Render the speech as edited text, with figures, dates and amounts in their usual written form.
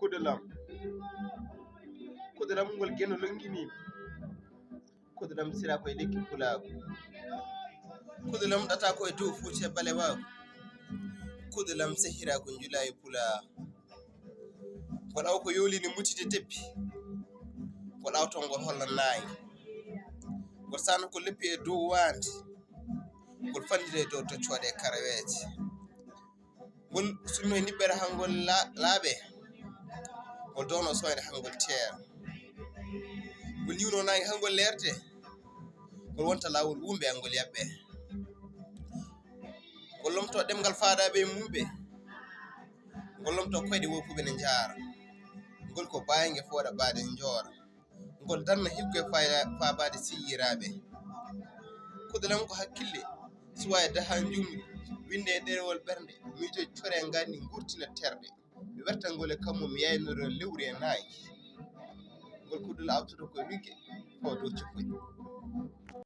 KUDOL AM. KUDOL AM ngol geno longini. KUDOL AM sira koye lekki pulaaku. KUDOL AM ɗata koye dow Fuutiya Balewaaku. KUDOL AM sehira ko njulayi pulaa. Ngol aw ko yolini mutide debbi. Ngol aw ton ngol holla naayi. Ngol sano ko leppi e dow waandi. Ngol fandire e dow toccoɗe karaweeje. Ngol sunno e niɓɓere hangol laaɓe. Ngol downo soyde hangol teera. Ngol yiwno nangi hangol lerde. Ngol wonta laawol wumbe angol yaɓɓe. Ngol lomto ɗemgal faadaɓe e mumɓe. Ngol lomto koyɗe wokuɓe ne njaara. Ngol ko bayange fooɗa baade njoora. Ngol danna hikko e faabaade siyiraaɓe. KUDOL AM ko hakkille suwa e daha njumri winde e ɗerewol ɓernde miijo core ngandi ngurtina terɗe mi werta ngol e kammo mi yaynoro lewri e naayi. Ngol KUDOL awtoto koye lugge fo dow cikkuɗe.